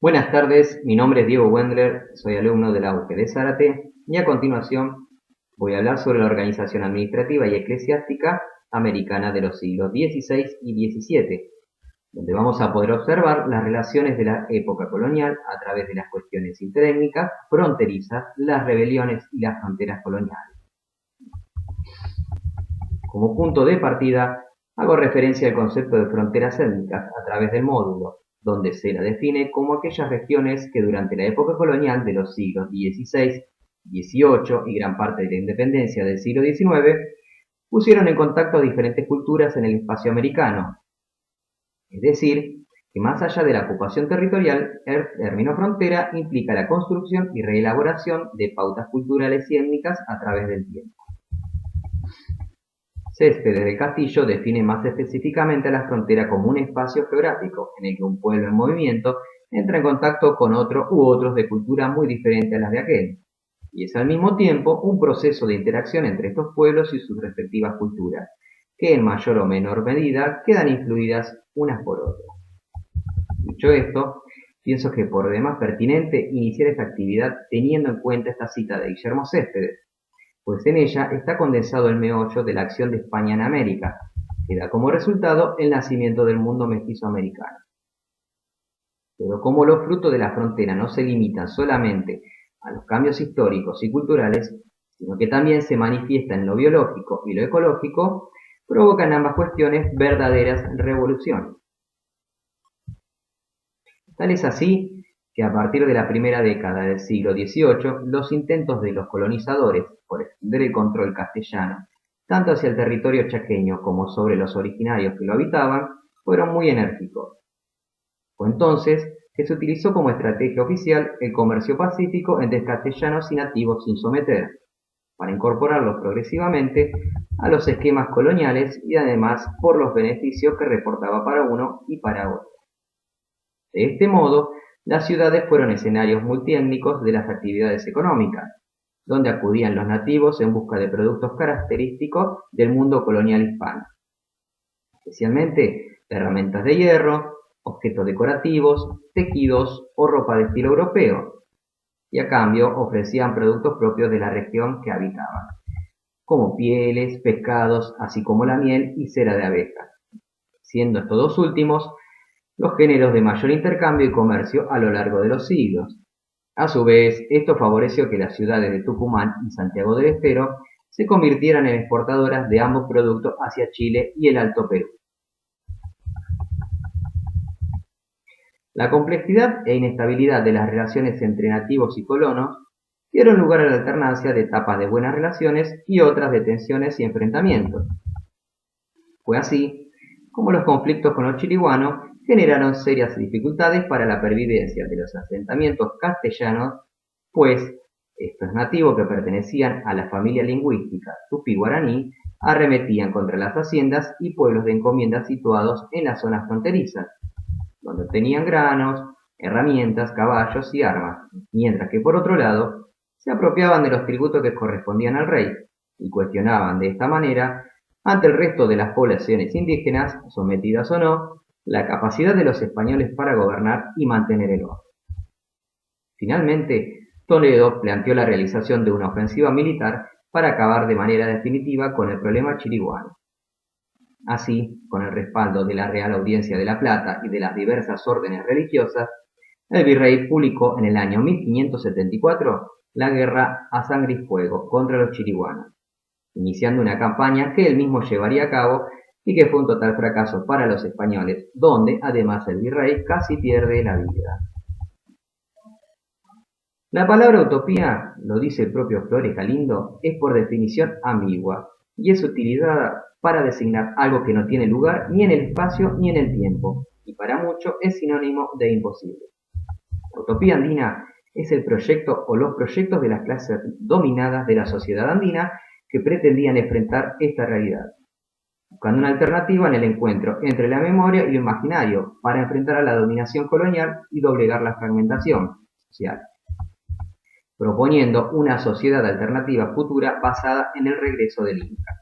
Buenas tardes, mi nombre es Diego Wendler, soy alumno de la UG de Zárate y a continuación voy a hablar sobre la organización administrativa y eclesiástica americana de los siglos XVI y XVII, donde vamos a poder observar las relaciones de la época colonial a través de las cuestiones interétnicas, fronterizas, las rebeliones y las fronteras coloniales. Como punto de partida, hago referencia al concepto de fronteras étnicas a través del módulo, donde se la define como aquellas regiones que durante la época colonial de los siglos XVI, XVIII y gran parte de la independencia del siglo XIX pusieron en contacto a diferentes culturas en el espacio americano. Es decir, que más allá de la ocupación territorial, el término frontera implica la construcción y reelaboración de pautas culturales y étnicas a través del tiempo. Céspedes del Castillo define más específicamente la frontera como un espacio geográfico en el que un pueblo en movimiento entra en contacto con otro u otros de cultura muy diferente a las de aquel, y es al mismo tiempo un proceso de interacción entre estos pueblos y sus respectivas culturas, que en mayor o menor medida quedan influidas unas por otras. Dicho esto, pienso que por demás pertinente iniciar esta actividad teniendo en cuenta esta cita de Guillermo Céspedes, pues en ella está condensado el meollo de la acción de España en América, que da como resultado el nacimiento del mundo mestizo americano. Pero como los frutos de la frontera no se limitan solamente a los cambios históricos y culturales, sino que también se manifiestan en lo biológico y lo ecológico, provocan ambas cuestiones verdaderas revoluciones. Tal es así que a partir de la primera década del siglo XVIII, los intentos de los colonizadores por extender el control castellano, tanto hacia el territorio chaqueño como sobre los originarios que lo habitaban, fueron muy enérgicos. Fue entonces que se utilizó como estrategia oficial el comercio pacífico entre castellanos y nativos sin someter, para incorporarlos progresivamente a los esquemas coloniales y además por los beneficios que reportaba para uno y para otro. De este modo, las ciudades fueron escenarios multiétnicos de las actividades económicas, donde acudían los nativos en busca de productos característicos del mundo colonial hispano, especialmente herramientas de hierro, objetos decorativos, tejidos o ropa de estilo europeo, y a cambio ofrecían productos propios de la región que habitaban, como pieles, pescados, así como la miel y cera de abejas, siendo estos dos últimos los géneros de mayor intercambio y comercio a lo largo de los siglos. A su vez, esto favoreció que las ciudades de Tucumán y Santiago del Estero se convirtieran en exportadoras de ambos productos hacia Chile y el Alto Perú. La complejidad e inestabilidad de las relaciones entre nativos y colonos dieron lugar a la alternancia de etapas de buenas relaciones y otras de tensiones y enfrentamientos. Fue así como los conflictos con los chiriguanos generaron serias dificultades para la pervivencia de los asentamientos castellanos, pues estos nativos que pertenecían a la familia lingüística tupí-guaraní arremetían contra las haciendas y pueblos de encomienda situados en las zonas fronterizas, donde obtenían granos, herramientas, caballos y armas, mientras que por otro lado se apropiaban de los tributos que correspondían al rey y cuestionaban de esta manera ante el resto de las poblaciones indígenas, sometidas o no, la capacidad de los españoles para gobernar y mantener el orden. Finalmente, Toledo planteó la realización de una ofensiva militar para acabar de manera definitiva con el problema chiriguano. Así, con el respaldo de la Real Audiencia de La Plata y de las diversas órdenes religiosas, el virrey publicó en el año 1574 la guerra a sangre y fuego contra los chiriguanos, iniciando una campaña que él mismo llevaría a cabo y que fue un total fracaso para los españoles, donde además el virrey casi pierde la vida. La palabra utopía, lo dice el propio Flores Galindo, es por definición ambigua y es utilizada para designar algo que no tiene lugar ni en el espacio ni en el tiempo, y para muchos es sinónimo de imposible. La utopía andina es el proyecto o los proyectos de las clases dominadas de la sociedad andina que pretendían enfrentar esta realidad, buscando una alternativa en el encuentro entre la memoria y lo imaginario para enfrentar a la dominación colonial y doblegar la fragmentación social, proponiendo una sociedad alternativa futura basada en el regreso del Inca.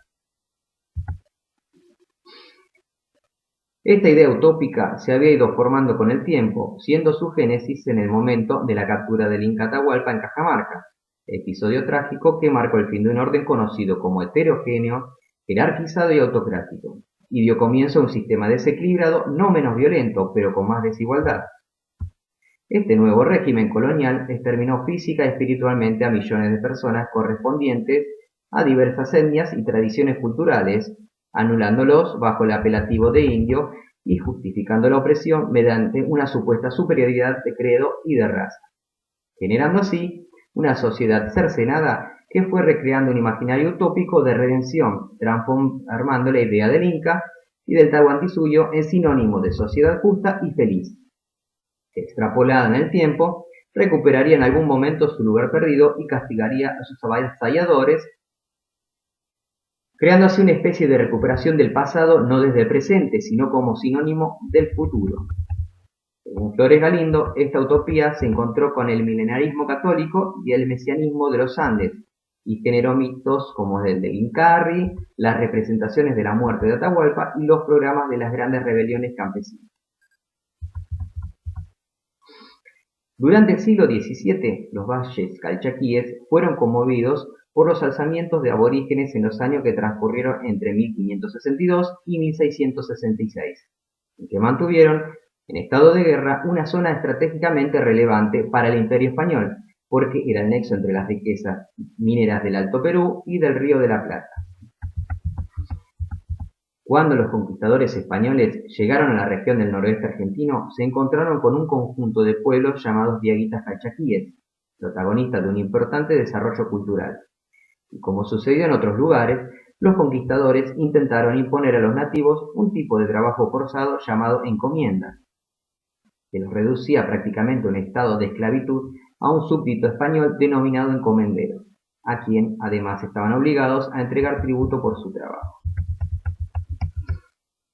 Esta idea utópica se había ido formando con el tiempo, siendo su génesis en el momento de la captura del Inca Atahualpa en Cajamarca, episodio trágico que marcó el fin de un orden conocido como heterogéneo, jerarquizado y autocrático, y dio comienzo a un sistema desequilibrado no menos violento, pero con más desigualdad. Este nuevo régimen colonial exterminó física y espiritualmente a millones de personas correspondientes a diversas etnias y tradiciones culturales, anulándolos bajo el apelativo de indio y justificando la opresión mediante una supuesta superioridad de credo y de raza, generando así una sociedad cercenada que fue recreando un imaginario utópico de redención, transformando la idea del Inca y del Tahuantinsuyo en sinónimo de sociedad justa y feliz. Extrapolada en el tiempo, recuperaría en algún momento su lugar perdido y castigaría a sus avasalladores, creando así una especie de recuperación del pasado no desde el presente, sino como sinónimo del futuro. Según Flores Galindo, esta utopía se encontró con el milenarismo católico y el mesianismo de los Andes, y generó mitos como el del Incarri, las representaciones de la muerte de Atahualpa y los programas de las grandes rebeliones campesinas. Durante el siglo XVII, los valles calchaquíes fueron conmovidos por los alzamientos de aborígenes en los años que transcurrieron entre 1562 y 1666, en que mantuvieron en estado de guerra una zona estratégicamente relevante para el Imperio Español, porque era el nexo entre las riquezas mineras del Alto Perú y del Río de la Plata. Cuando los conquistadores españoles llegaron a la región del noroeste argentino, se encontraron con un conjunto de pueblos llamados diaguitas calchaquíes, protagonistas de un importante desarrollo cultural. Y como sucedió en otros lugares, los conquistadores intentaron imponer a los nativos un tipo de trabajo forzado llamado encomienda, que los reducía prácticamente a un estado de esclavitud a un súbdito español denominado encomendero, a quien además estaban obligados a entregar tributo por su trabajo.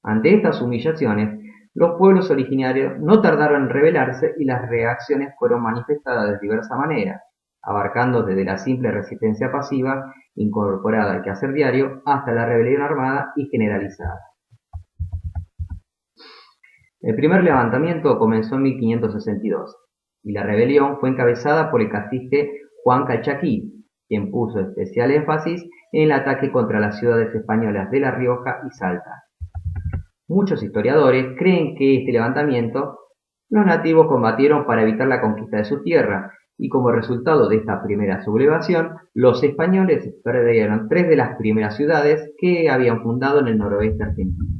Ante estas humillaciones, los pueblos originarios no tardaron en rebelarse y las reacciones fueron manifestadas de diversa manera, abarcando desde la simple resistencia pasiva incorporada al quehacer diario hasta la rebelión armada y generalizada. El primer levantamiento comenzó en 1562 y la rebelión fue encabezada por el cacique Juan Calchaquí, quien puso especial énfasis en el ataque contra las ciudades españolas de La Rioja y Salta. Muchos historiadores creen que este levantamiento los nativos combatieron para evitar la conquista de su tierra, y como resultado de esta primera sublevación, los españoles perdieron 3 de las primeras ciudades que habían fundado en el noroeste argentino.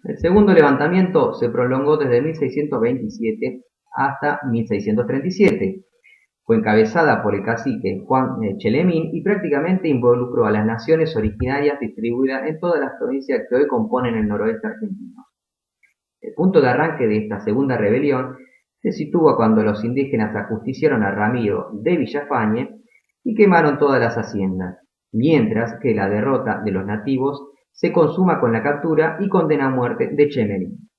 El segundo levantamiento se prolongó desde 1627 hasta 1637. Fue encabezada por el cacique Juan Chelemín y prácticamente involucró a las naciones originarias distribuidas en todas las provincias que hoy componen el noroeste argentino. El punto de arranque de esta segunda rebelión se sitúa cuando los indígenas ajusticiaron a Ramiro de Villafañe y quemaron todas las haciendas, mientras que la derrota de los nativos se consuma con la captura y condena a muerte de Chemelín.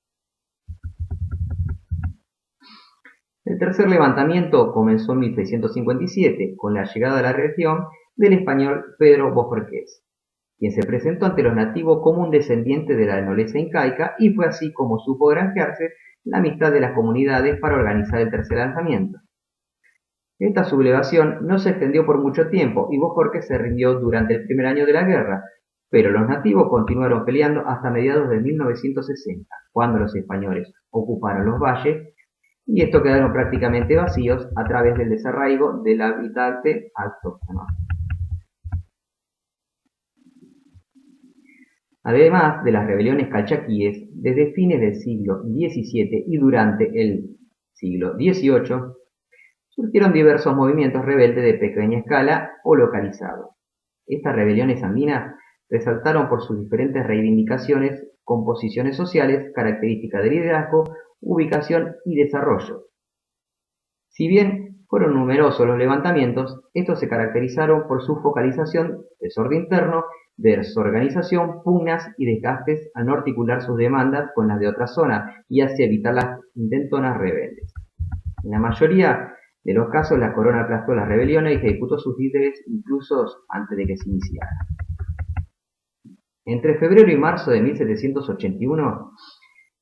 El tercer levantamiento comenzó en 1657, con la llegada a la región del español Pedro Bohórquez, quien se presentó ante los nativos como un descendiente de la nobleza incaica y fue así como supo granjearse la amistad de las comunidades para organizar el tercer alzamiento. Esta sublevación no se extendió por mucho tiempo y Bohórquez se rindió durante el primer año de la guerra, pero los nativos continuaron peleando hasta mediados de 1960, cuando los españoles ocuparon los valles y estos quedaron prácticamente vacíos a través del desarraigo del habitante autóctono. Además de las rebeliones calchaquíes, desde fines del siglo XVII y durante el siglo XVIII, surgieron diversos movimientos rebeldes de pequeña escala o localizados. Estas rebeliones andinas resaltaron por sus diferentes reivindicaciones, composiciones sociales, características de liderazgo, ubicación y desarrollo. Si bien fueron numerosos los levantamientos, estos se caracterizaron por su focalización, desorden interno, desorganización, pugnas y desgastes al no articular sus demandas con las de otras zonas y así evitar las intentonas rebeldes. En la mayoría de los casos, la corona aplastó las rebeliones y ejecutó sus líderes incluso antes de que se iniciaran. Entre febrero y marzo de 1781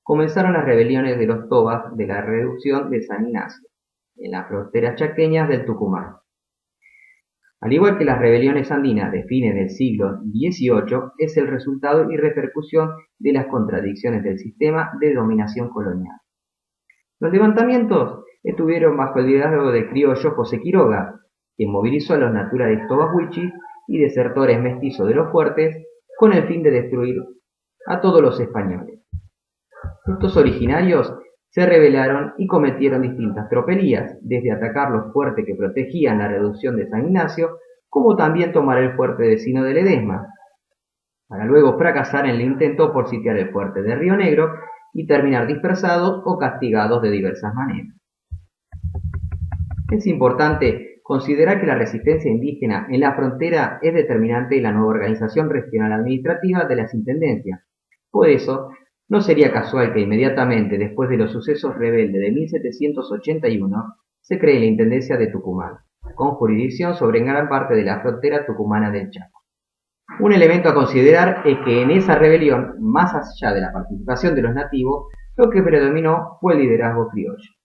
comenzaron las rebeliones de los tobas de la reducción de San Ignacio, en las fronteras chaqueñas del Tucumán. Al igual que las rebeliones andinas de fines del siglo XVIII, es el resultado y repercusión de las contradicciones del sistema de dominación colonial. Los levantamientos estuvieron bajo el liderazgo del criollo José Quiroga, que movilizó a los naturales tobahuichis y desertores mestizos de los fuertes con el fin de destruir a todos los españoles. Estos originarios se rebelaron y cometieron distintas tropelías, desde atacar los fuertes que protegían la reducción de San Ignacio, como también tomar el fuerte vecino de Ledesma, para luego fracasar en el intento por sitiar el fuerte de Río Negro y terminar dispersados o castigados de diversas maneras. Es importante considerar que la resistencia indígena en la frontera es determinante en la nueva organización regional administrativa de las intendencias. Por eso, no sería casual que inmediatamente después de los sucesos rebeldes de 1781 se cree la Intendencia de Tucumán, con jurisdicción sobre gran parte de la frontera tucumana del Chaco. Un elemento a considerar es que en esa rebelión, más allá de la participación de los nativos, lo que predominó fue el liderazgo criollo.